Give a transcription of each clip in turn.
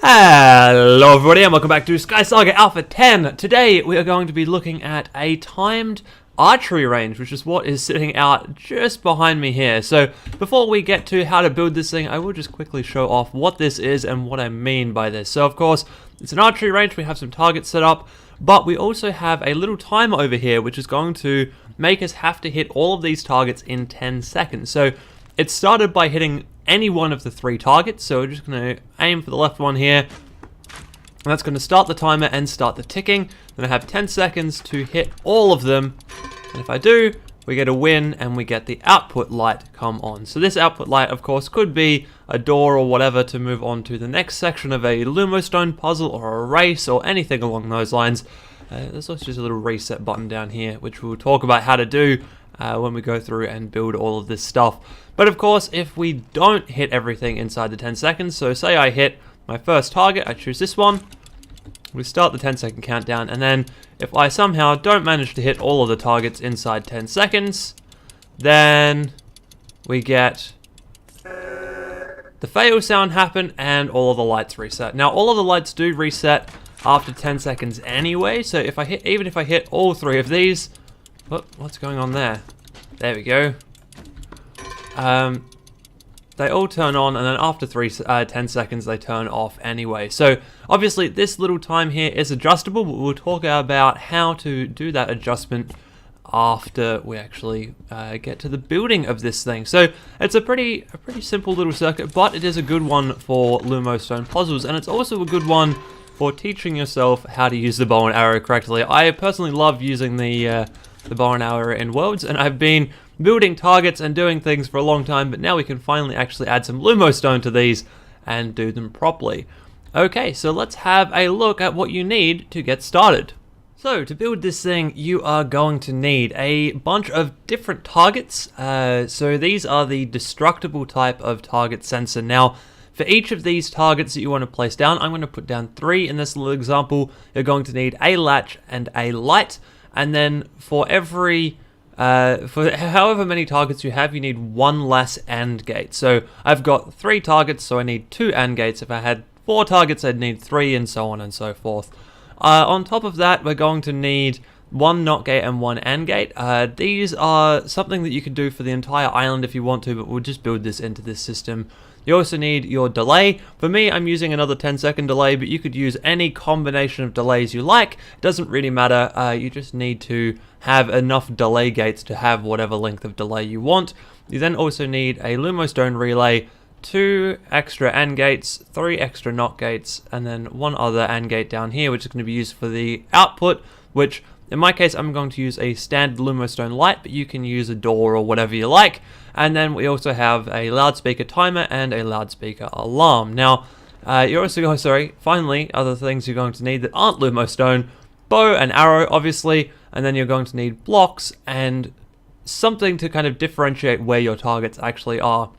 Hello everybody and welcome back to SkySaga Alpha 10. Today we are going to be looking at a timed archery range, which is what is sitting out just behind me here. So before we get to how to build this thing, I will just quickly show off what this is and what I mean by this. So of course, it's an archery range, we have some targets set up, but we also have a little timer over here which is going to make us have to hit all of these targets in 10 seconds. So it started by hitting any one of the 3 targets, so we're just going to aim for the left one here, and that's going to start the timer and start the ticking. Then I have 10 seconds to hit all of them, and if I do, we get a win and we get the output light come on. So this output light, of course, could be a door or whatever to move on to the next section of a Lumostone puzzle or a race or anything along those lines. There's also just a little reset button down here, which we'll talk about how to do when we go through and build all of this stuff. But of course, if we don't hit everything inside the 10 seconds, so say I hit my first target, I choose this one, we start the 10-second countdown, and then if I somehow don't manage to hit all of the targets inside 10 seconds, then we get the fail sound happen and all of the lights reset. Now all of the lights do reset after 10 seconds anyway, so if I hit, even if I hit all 3 of these, what's going on there? There we go. They all turn on, and then after 10 seconds they turn off anyway. So obviously this little time here is adjustable, but we'll talk about how to do that adjustment after we actually get to the building of this thing. So it's a pretty simple little circuit, but it is a good one for Lumostone puzzles, and it's also a good one for teaching yourself how to use the bow and arrow correctly. I personally love using the bow and arrow in Worlds, and I've been building targets and doing things for a long time, but now we can finally actually add some Lumostone to these and do them properly. Okay, so let's have a look at what you need to get started. So to build this thing, you are going to need a bunch of different targets. So these are the destructible type of target sensor. Now, for each of these targets that you want to place down, I'm going to put down 3 in this little example. You're going to need a latch and a light, and then for every for however many targets you have, you need 1 less AND gate. So I've got 3 targets, so I need 2 AND gates. If I had 4 targets, I'd need 3, and so on and so forth. On top of that, we're going to need 1 NOT gate and 1 AND gate. These are something that you can do for the entire island if you want to, but we'll just build this into this system. You also need your delay. For me, I'm using another 10-second delay, but you could use any combination of delays you like. It doesn't really matter. You just need to have enough delay gates to have whatever length of delay you want. You then also need a Lumostone relay, 2 extra AND gates, 3 extra NOT gates, and then 1 other AND gate down here, which is going to be used for the output, which in my case, I'm going to use a standard Lumostone light, but you can use a door or whatever you like. And then we also have a loudspeaker timer and a loudspeaker alarm. Now, you're also going, finally, other things you're going to need that aren't Lumostone: bow and arrow, obviously, and then you're going to need blocks and something to kind of differentiate where your targets actually are.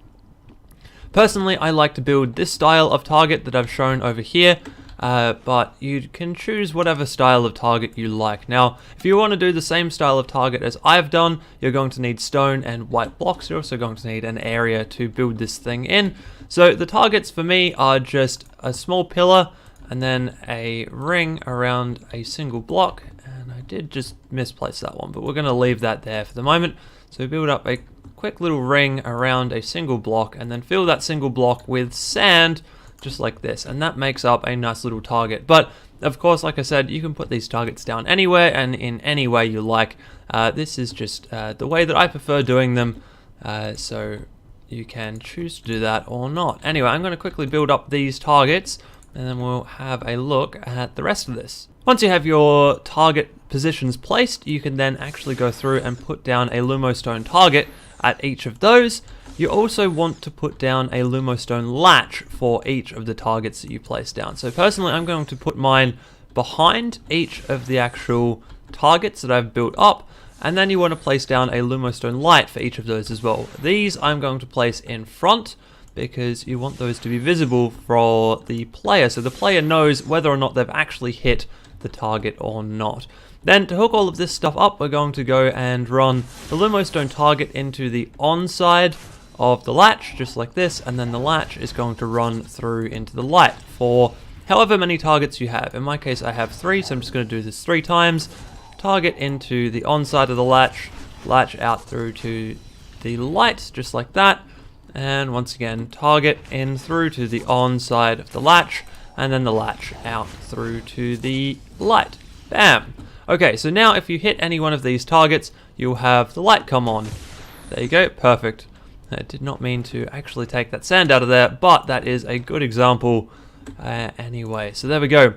Personally, I like to build this style of target that I've shown over here. But you can choose whatever style of target you like. Now, if you want to do the same style of target as I've done, you're going to need stone and white blocks. You're also going to need an area to build this thing in. So the targets for me are just a small pillar and then a ring around a single block. And I did just misplace that one, but we're going to leave that there for the moment. So build up a quick little ring around a single block and then fill that single block with sand, just like this, and that makes up a nice little target. But of course, like I said, you can put these targets down anywhere and in any way you like. This is just the way that I prefer doing them, so you can choose to do that or not. Anyway, I'm going to quickly build up these targets and then we'll have a look at the rest of this. Once you have your target positions placed, you can then actually go through and put down a Lumostone target at each of those. You also want to put down a Lumostone latch for each of the targets that you place down. So personally, I'm going to put mine behind each of the actual targets that I've built up, and then you want to place down a Lumostone light for each of those as well. These I'm going to place in front because you want those to be visible for the player, so the player knows whether or not they've actually hit the target or not. Then to hook all of this stuff up, we're going to go and run the Lumostone target into the on side of the latch, just like this, and then the latch is going to run through into the light for however many targets you have. In my case, I have 3, so I'm just going to do this 3 times. Target into the on side of the latch, latch out through to the light, just like that. And once again, target in through to the on side of the latch, and then the latch out through to the light. Bam! Okay, so now if you hit any one of these targets, you'll have the light come on. There you go, perfect. I did not mean to actually take that sand out of there, but that is a good example anyway. So there we go.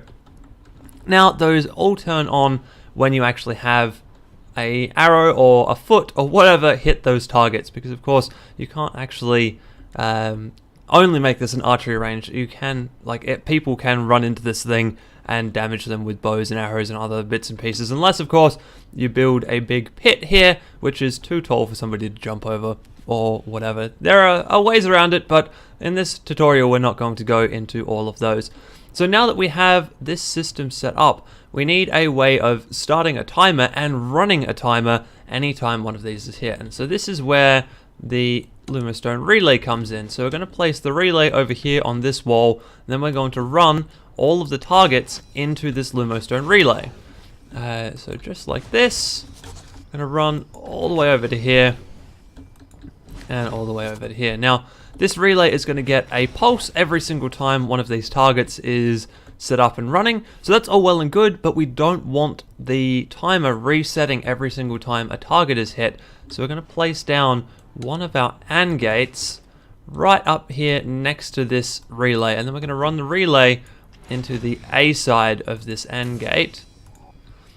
Now, those all turn on when you actually have a arrow or a foot or whatever hit those targets, because of course you can't actually only make this an archery range. You can, people can run into this thing and damage them with bows and arrows and other bits and pieces, unless of course you build a big pit here, which is too tall for somebody to jump over or whatever. There are ways around it, but in this tutorial we're not going to go into all of those. So now that we have this system set up, we need a way of starting a timer and running a timer anytime one of these is hit. And so this is where the Lumostone relay comes in. So we're going to place the relay over here on this wall, and then we're going to run all of the targets into this Lumostone relay. So just like this, I'm going to run all the way over to here and all the way over to here. Now, this relay is going to get a pulse every single time one of these targets is set up and running. So that's all well and good, but we don't want the timer resetting every single time a target is hit. So we're going to place down one of our AND gates right up here next to this relay, and then we're going to run the relay into the A side of this AND gate.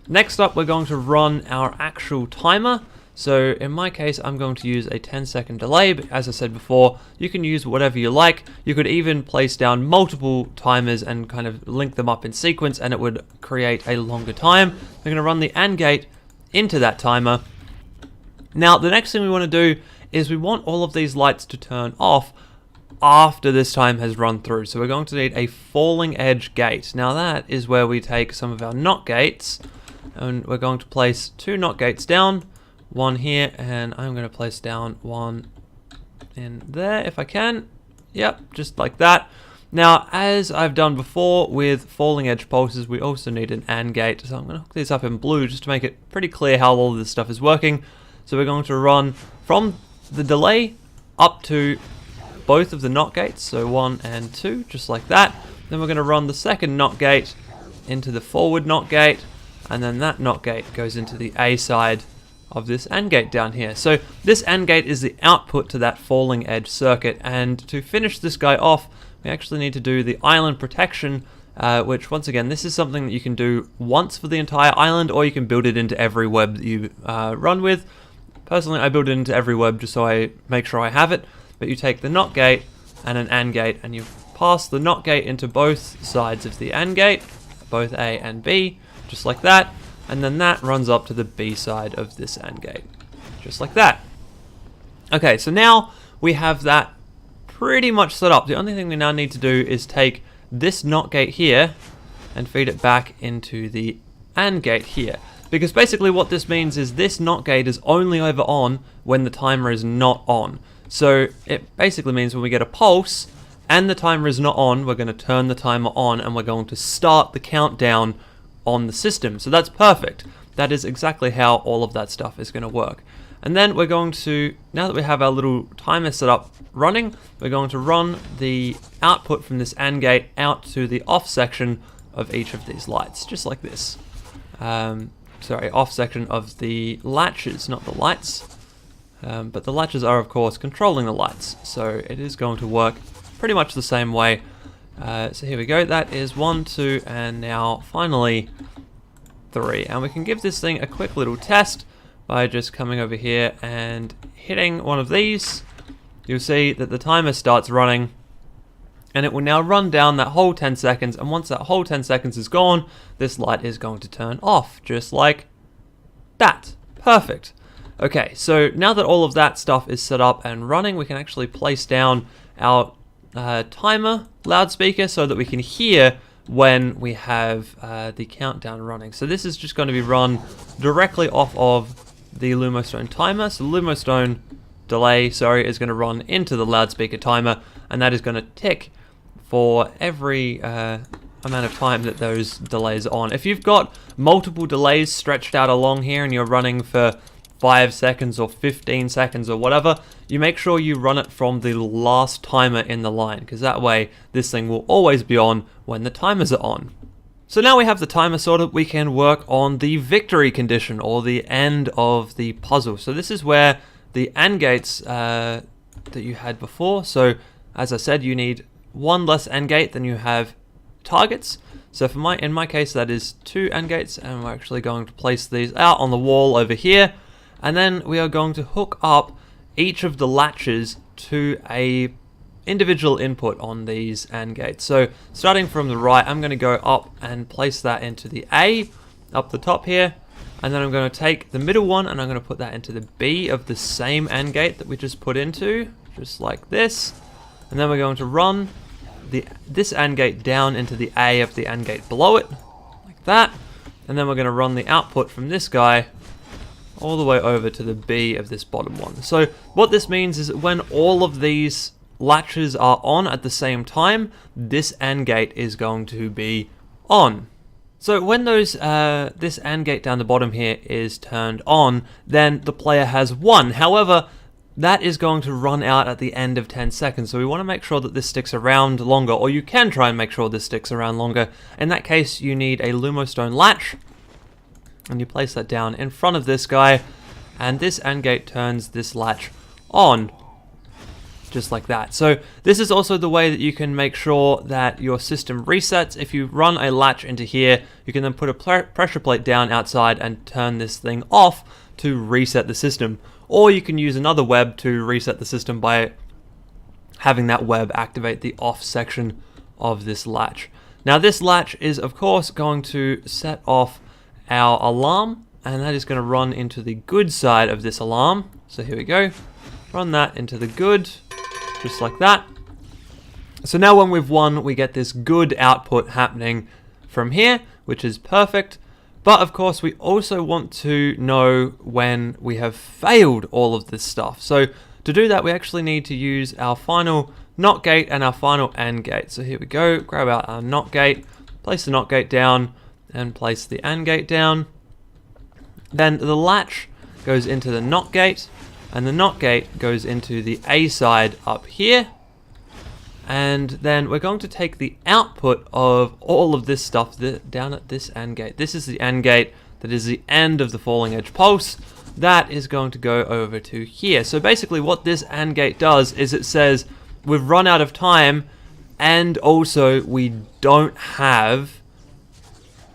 Next up, we're going to run our actual timer. So in my case, I'm going to use a 10-second delay, but as I said before, you can use whatever you like. You could even place down multiple timers and kind of link them up in sequence, and it would create a longer time. We're going to run the AND gate into that timer. Now, the next thing we want to do is we want all of these lights to turn off after this time has run through. So we're going to need a falling edge gate. Now that is where we take some of our NOT gates, and we're going to place 2 NOT gates down, one here, and I'm going to place down one in there if I can. Yep, just like that. Now, as I've done before with falling edge pulses, we also need an AND gate. So I'm going to hook these up in blue just to make it pretty clear how all of this stuff is working. So we're going to run from the delay up to both of the NOT gates, so 1 and 2, just like that. Then we're going to run the second NOT gate into the forward NOT gate, and then that NOT gate goes into the A side of this AND gate down here. So this AND gate is the output to that falling edge circuit, and to finish this guy off, we actually need to do the island protection, which once again, this is something that you can do once for the entire island, or you can build it into every web that you run with. Personally, I build it into every web just so I make sure I have it, but you take the NOT gate and an AND gate, and you pass the NOT gate into both sides of the AND gate, both A and B, just like that, and then that runs up to the B side of this AND gate, just like that. Okay, so now we have that pretty much set up. The only thing we now need to do is take this NOT gate here and feed it back into the AND gate here. Because basically what this means is this NOT gate is only ever on when the timer is not on. So it basically means when we get a pulse and the timer is not on, we're going to turn the timer on and we're going to start the countdown on the system. So that's perfect. That is exactly how all of that stuff is going to work. And then we're going to, now that we have our little timer set up running, we're going to run the output from this AND gate out to the off section of each of these lights, just like this. Sorry, off section of the latches, not the lights. But the latches are, of course, controlling the lights. So it is going to work pretty much the same way. So here we go. That is 1, 2, and now finally 3. And we can give this thing a quick little test by just coming over here and hitting one of these. You'll see that the timer starts running, and it will now run down that whole 10 seconds, and once that whole 10 seconds is gone, this light is going to turn off, just like that. Perfect. Okay, so now that all of that stuff is set up and running, we can actually place down our timer loudspeaker so that we can hear when we have the countdown running. So this is just going to be run directly off of the Lumostone timer. So Lumostone delay, sorry, is going to run into the loudspeaker timer, and that is going to tick for every amount of time that those delays are on. If you've got multiple delays stretched out along here and you're running for 5 seconds or 15 seconds or whatever, you make sure you run it from the last timer in the line, because that way this thing will always be on when the timers are on. So now we have the timer sorted, we can work on the victory condition, or the end of the puzzle. So this is where the AND gates that you had before. So as I said, you need one less AND gate than you have targets. So for in my case, that is 2 AND gates, and we're actually going to place these out on the wall over here. And then we are going to hook up each of the latches to a individual input on these AND gates. So starting from the right, I'm going to go up and place that into the A up the top here, and then I'm going to take the middle one and I'm going to put that into the B of the same AND gate that we just put into, just like this. And then we're going to run this AND gate down into the A of the AND gate below it, like that. And then we're going to run the output from this guy all the way over to the B of this bottom one. So what this means is that when all of these latches are on at the same time, this AND gate is going to be on. So when this AND gate down the bottom here is turned on, then the player has won. However, that is going to run out at the end of 10 seconds. So we want to make sure that this sticks around longer, or you can try and make sure this sticks around longer. In that case, you need a Lumostone latch, and you place that down in front of this guy, and this AND gate turns this latch on. Just like that. So this is also the way that you can make sure that your system resets. If you run a latch into here, you can then put a pressure plate down outside and turn this thing off to reset the system. Or you can use another web to reset the system by having that web activate the off section of this latch. Now this latch is of course going to set off our alarm, and that is going to run into the good side of this alarm. So here we go. Run that into the good. Just like that. So now when we've won, we get this good output happening from here, which is perfect. But of course, we also want to know when we have failed all of this stuff. So to do that, we actually need to use our final NOT gate and our final AND gate. So here we go, grab out our NOT gate, place the NOT gate down, and place the AND gate down. Then the latch goes into the NOT gate, and the NOT gate goes into the A side up here. And then we're going to take the output of all of this stuff down at this AND gate. This is the AND gate that is the end of the falling edge pulse. That is going to go over to here. So basically what this AND gate does is it says we've run out of time, and also we don't have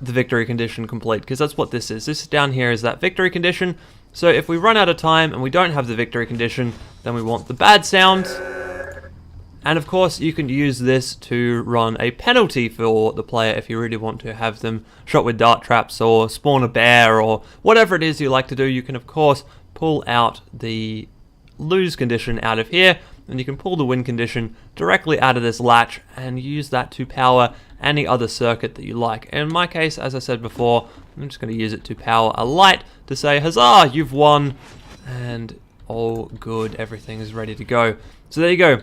the victory condition complete, because that's what this is. This down here is that victory condition. So if we run out of time and we don't have the victory condition, then we want the bad sound. And of course, you can use this to run a penalty for the player if you really want to have them shot with dart traps or spawn a bear or whatever it is you like to do. You can of course pull out the lose condition out of here, and you can pull the win condition directly out of this latch and use that to power any other circuit that you like. In my case, as I said before, I'm just going to use it to power a light to say, huzzah, you've won, and all good, everything is ready to go. So there you go.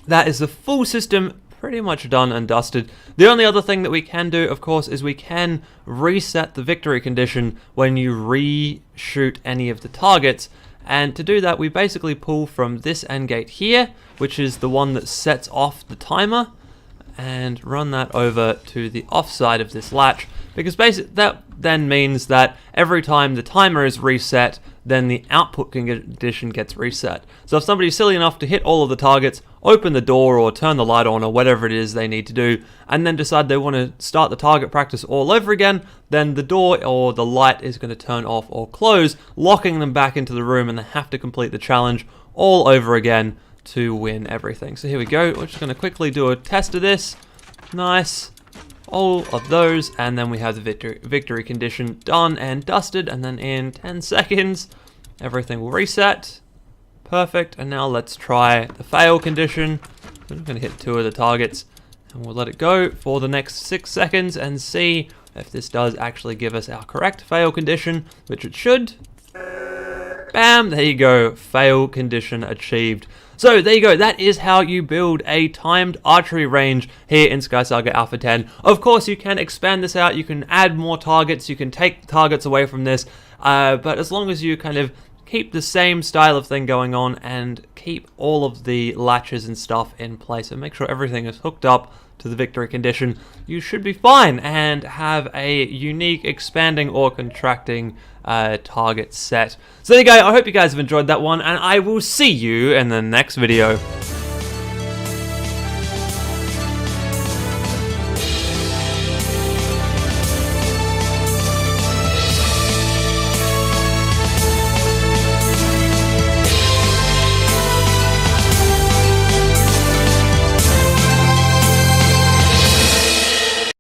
That is the full system pretty much done and dusted. The only other thing that we can do, of course, is we can reset the victory condition when you reshoot any of the targets. And to do that, we basically pull from this AND gate here, which is the one that sets off the timer, and run that over to the off side of this latch, because basically that then means that every time the timer is reset, then the output condition gets reset. So if somebody's silly enough to hit all of the targets, open the door or turn the light on or whatever it is they need to do, and then decide they want to start the target practice all over again, then the door or the light is going to turn off or close, locking them back into the room, and they have to complete the challenge all over again to win everything. So here we go. We're just going to quickly do a test of this. Nice. All of those, and then we have the victory condition done and dusted, and then in 10 seconds everything will reset. Perfect. And now let's try the fail condition. We're going to hit 2 of the targets, and we'll let it go for the next 6 seconds and see if this does actually give us our correct fail condition, which it should. Bam, there you go, fail condition achieved. So there you go, that is how you build a timed archery range here in SkySaga Alpha 10. Of course, you can expand this out, you can add more targets, you can take targets away from this, but as long as you kind of keep the same style of thing going on and keep all of the latches and stuff in place and make sure everything is hooked up to the victory condition, you should be fine and have a unique expanding or contracting target set. So there you go, I hope you guys have enjoyed that one, and I will see you in the next video.